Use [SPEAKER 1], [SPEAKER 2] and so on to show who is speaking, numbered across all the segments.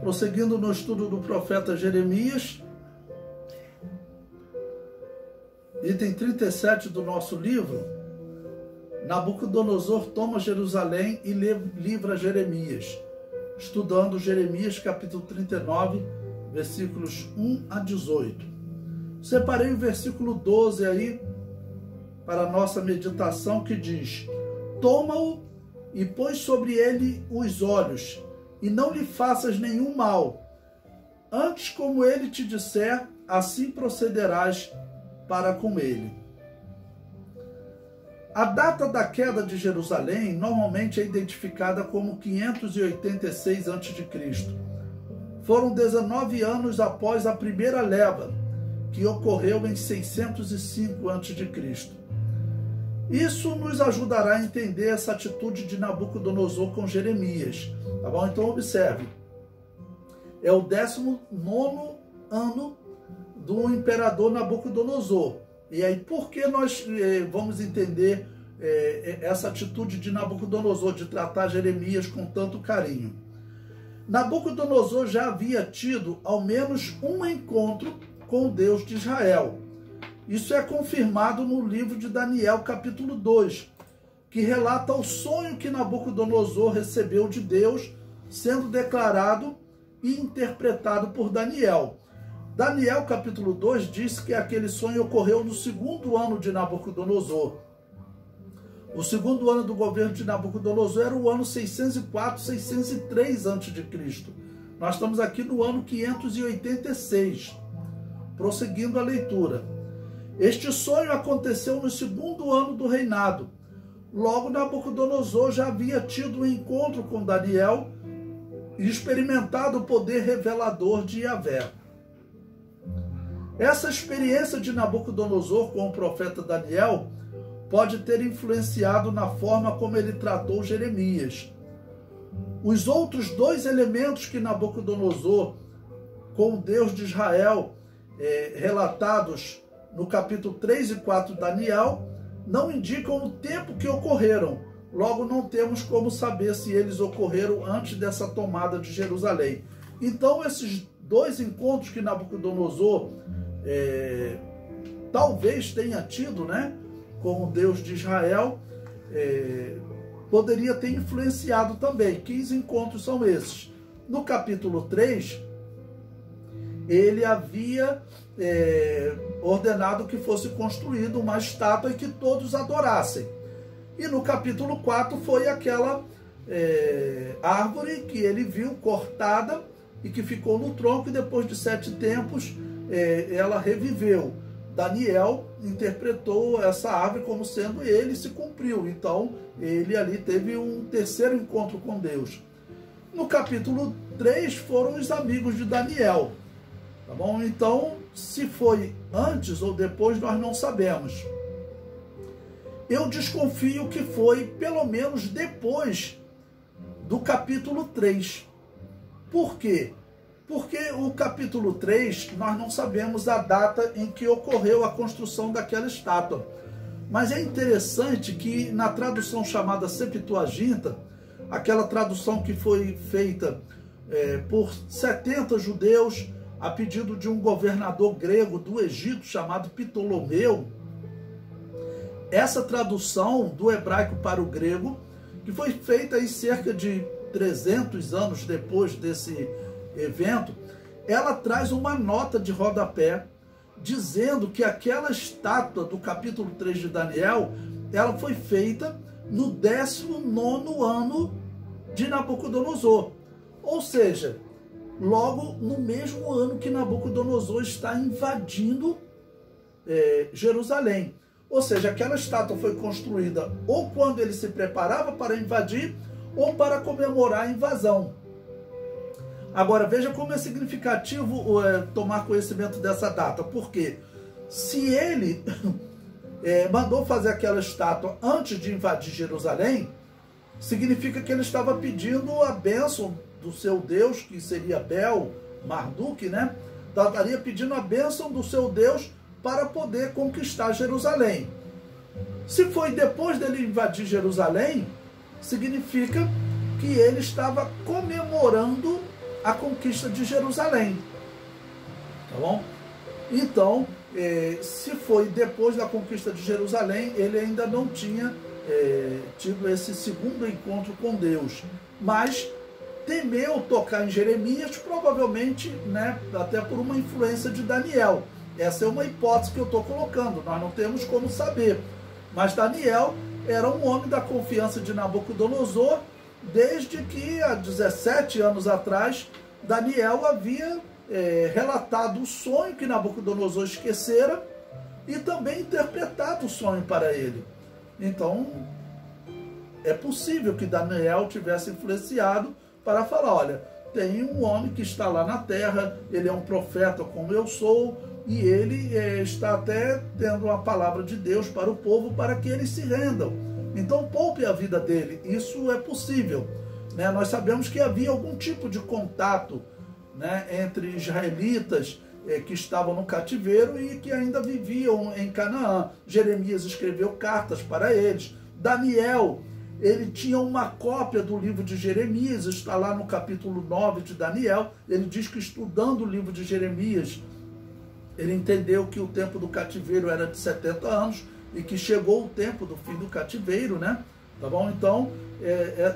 [SPEAKER 1] Prosseguindo no estudo do profeta Jeremias, item 37 do nosso livro, Nabucodonosor toma Jerusalém e livra Jeremias, estudando Jeremias capítulo 39, versículos 1 a 18. Separei o versículo 12 aí para a nossa meditação, que diz: toma-o e põe sobre ele os olhos, e não lhe faças nenhum mal. Antes, como ele te disser, assim procederás para com ele. A data da queda de Jerusalém normalmente é identificada como 586 a.C. Foram 19 anos após a primeira leva, que ocorreu em 605 a.C. Isso nos ajudará a entender essa atitude de Nabucodonosor com Jeremias. Tá bom? Então observe. É o 19º ano do imperador Nabucodonosor. E aí, por que nós vamos entender essa atitude de Nabucodonosor de tratar Jeremias com tanto carinho? Nabucodonosor já havia tido ao menos um encontro com o Deus de Israel. Isso é confirmado no livro de Daniel, capítulo 2, que relata o sonho que Nabucodonosor recebeu de Deus, sendo declarado e interpretado por Daniel. Daniel, capítulo 2, diz que aquele sonho ocorreu no segundo ano de Nabucodonosor. O segundo ano do governo de Nabucodonosor era o ano 604, 603 a.C. Nós estamos aqui no ano 586. Prosseguindo a leitura. Este sonho aconteceu no segundo ano do reinado. Logo, Nabucodonosor já havia tido um encontro com Daniel e experimentado o poder revelador de Yahvé. Essa experiência de Nabucodonosor com o profeta Daniel pode ter influenciado na forma como ele tratou Jeremias. Os outros dois elementos que Nabucodonosor, com o Deus de Israel, relatados no capítulo 3 e 4 de Daniel, não indicam o tempo que ocorreram. Logo, não temos como saber se eles ocorreram antes dessa tomada de Jerusalém. Então, esses dois encontros que Nabucodonosor talvez tenha tido, né, com o Deus de Israel, poderia ter influenciado também. Que encontros são esses? No capítulo 3, ele havia ordenado que fosse construída uma estátua e que todos adorassem. E no capítulo 4 foi aquela árvore que ele viu cortada e que ficou no tronco, e depois de 7 tempos ela reviveu. Daniel interpretou essa árvore como sendo ele, e se cumpriu. Então ele ali teve um terceiro encontro com Deus. No capítulo 3 foram os amigos de Daniel. Tá bom? Então, se foi antes ou depois, nós não sabemos. Eu desconfio que foi pelo menos depois do capítulo 3. Por quê? Porque o capítulo 3, nós não sabemos a data em que ocorreu a construção daquela estátua. Mas é interessante que na tradução chamada Septuaginta, aquela tradução que foi feita por 70 judeus, a pedido de um governador grego do Egito chamado Ptolomeu, essa tradução do hebraico para o grego, que foi feita aí cerca de 300 anos depois desse evento, ela traz uma nota de rodapé dizendo que aquela estátua do capítulo 3 de Daniel, ela foi feita no 19º ano de Nabucodonosor. Ou seja, logo no mesmo ano que Nabucodonosor está invadindo Jerusalém. Ou seja, aquela estátua foi construída ou quando ele se preparava para invadir, ou para comemorar a invasão. Agora, veja como é significativo tomar conhecimento dessa data. Porque se ele mandou fazer aquela estátua antes de invadir Jerusalém, significa que ele estava pedindo a bênção do seu Deus, que seria Bel, Marduk, né? Estaria pedindo a bênção do seu Deus para poder conquistar Jerusalém. Se foi depois dele invadir Jerusalém, significa que ele estava comemorando a conquista de Jerusalém. Tá bom? Então, se foi depois da conquista de Jerusalém, ele ainda não tinha tido esse segundo encontro com Deus. Mas temeu tocar em Jeremias, provavelmente, né, até por uma influência de Daniel. Essa é uma hipótese que eu estou colocando, nós não temos como saber. Mas Daniel era um homem da confiança de Nabucodonosor, desde que, há 17 anos atrás, Daniel havia relatado o sonho que Nabucodonosor esquecera e também interpretado o sonho para ele. Então, é possível que Daniel tivesse influenciado para falar, olha, tem um homem que está lá na terra, ele é um profeta como eu sou, e ele está até tendo uma palavra de Deus para o povo, para que eles se rendam. Então, poupe a vida dele. Isso é possível, né? Nós sabemos que havia algum tipo de contato, né, entre israelitas que estavam no cativeiro e que ainda viviam em Canaã. Jeremias escreveu cartas para eles. Daniel, ele tinha uma cópia do livro de Jeremias, está lá no capítulo 9 de Daniel. Ele diz que, estudando o livro de Jeremias, ele entendeu que o tempo do cativeiro era de 70 anos e que chegou o tempo do fim do cativeiro, né? Tá bom? Então,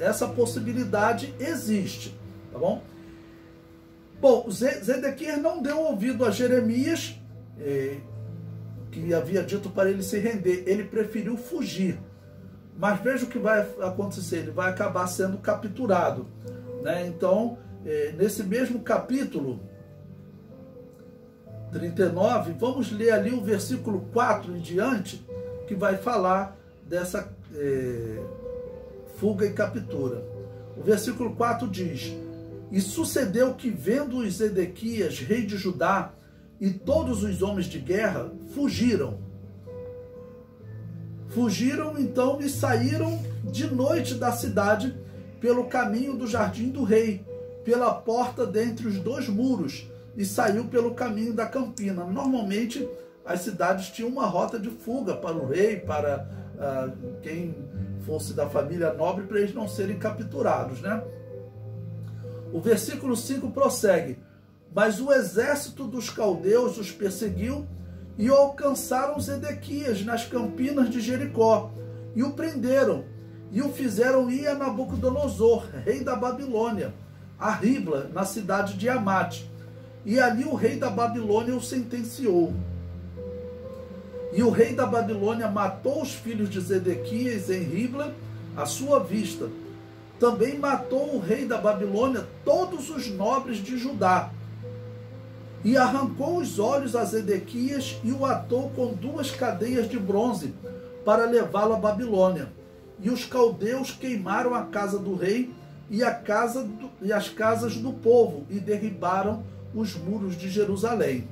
[SPEAKER 1] essa possibilidade existe, tá bom? Bom, Zedequias não deu ouvido a Jeremias, que havia dito para ele se render. Ele preferiu fugir. Mas veja o que vai acontecer, ele vai acabar sendo capturado, né? Então, nesse mesmo capítulo 39, vamos ler ali o versículo 4 em diante, que vai falar dessa fuga e captura. O versículo 4 diz: E sucedeu que, vendo Zedequias, rei de Judá, e todos os homens de guerra, fugiram. Fugiram, então, e saíram de noite da cidade, pelo caminho do jardim do rei, pela porta dentre os dois muros, e saiu pelo caminho da campina. Normalmente, as cidades tinham uma rota de fuga para o rei, para quem fosse da família nobre, para eles não serem capturados, né? O versículo 5 prossegue: Mas o exército dos caldeus os perseguiu e alcançaram Zedequias nas campinas de Jericó, e o prenderam, e o fizeram ir a Nabucodonosor, rei da Babilônia, a Ribla, na cidade de Amate. E ali o rei da Babilônia o sentenciou. E o rei da Babilônia matou os filhos de Zedequias em Ribla, à sua vista. Também matou o rei da Babilônia todos os nobres de Judá. E arrancou os olhos a Zedequias e o atou com 2 cadeias de bronze para levá-lo à Babilônia. E os caldeus queimaram a casa do rei e as casas do povo e derribaram os muros de Jerusalém.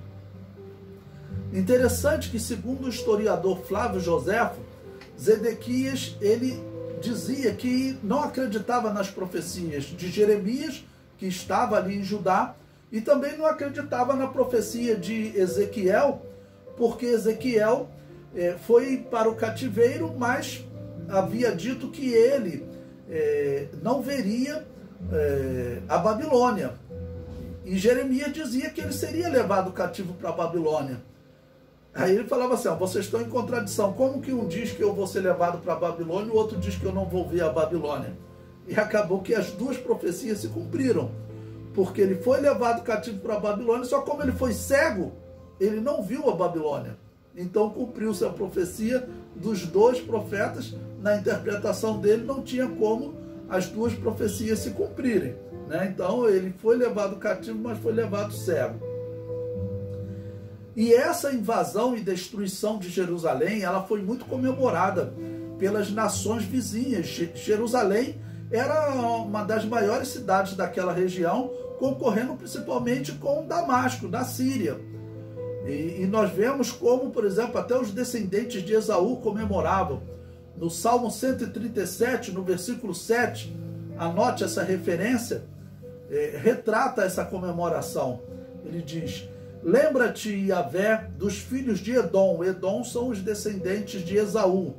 [SPEAKER 1] Interessante que, segundo o historiador Flávio Joséfo, Zedequias, ele dizia que não acreditava nas profecias de Jeremias, que estava ali em Judá, e também não acreditava na profecia de Ezequiel, porque Ezequiel foi para o cativeiro, mas havia dito que ele não veria a Babilônia. E Jeremias dizia que ele seria levado cativo para a Babilônia. Aí ele falava assim: vocês estão em contradição. Como que um diz que eu vou ser levado para a Babilônia e o outro diz que eu não vou ver a Babilônia? E acabou que as duas profecias se cumpriram. Porque ele foi levado cativo para a Babilônia, só como ele foi cego, ele não viu a Babilônia. Então cumpriu-se a profecia dos dois profetas. Na interpretação dele não tinha como as duas profecias se cumprirem, né? Então ele foi levado cativo, mas foi levado cego. E essa invasão e destruição de Jerusalém, ela foi muito comemorada pelas nações vizinhas. Jerusalém era uma das maiores cidades daquela região, concorrendo principalmente com Damasco, da Síria. E nós vemos como, por exemplo, até os descendentes de Esaú comemoravam. No Salmo 137, no versículo 7, anote essa referência, retrata essa comemoração. Ele diz: Lembra-te, Yahvé, dos filhos de Edom. Edom são os descendentes de Esaú.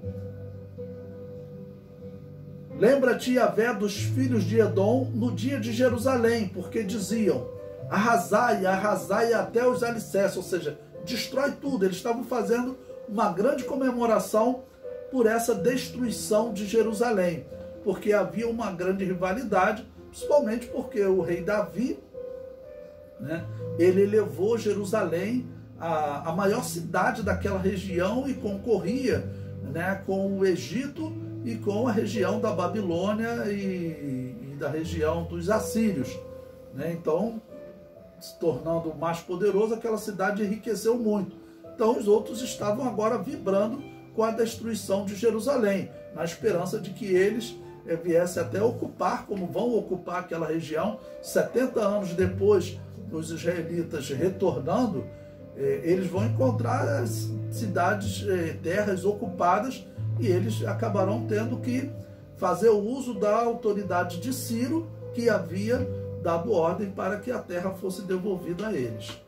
[SPEAKER 1] Lembra-te, Yahvé, dos filhos de Edom no dia de Jerusalém, porque diziam: arrasai até os alicerces, ou seja, destrói tudo. Eles estavam fazendo uma grande comemoração por essa destruição de Jerusalém, porque havia uma grande rivalidade, principalmente porque o rei Davi, né, ele elevou Jerusalém a maior cidade daquela região e concorria, né, com o Egito e com a região da Babilônia e da região dos assírios, né? Então, se tornando mais poderoso, aquela cidade enriqueceu muito. Então os outros estavam agora vibrando com a destruição de Jerusalém, na esperança de que eles viessem até ocupar, como vão ocupar aquela região. 70 anos depois, os israelitas retornando, eles vão encontrar as cidades, terras ocupadas, e eles acabarão tendo que fazer o uso da autoridade de Ciro, que havia dado ordem para que a terra fosse devolvida a eles.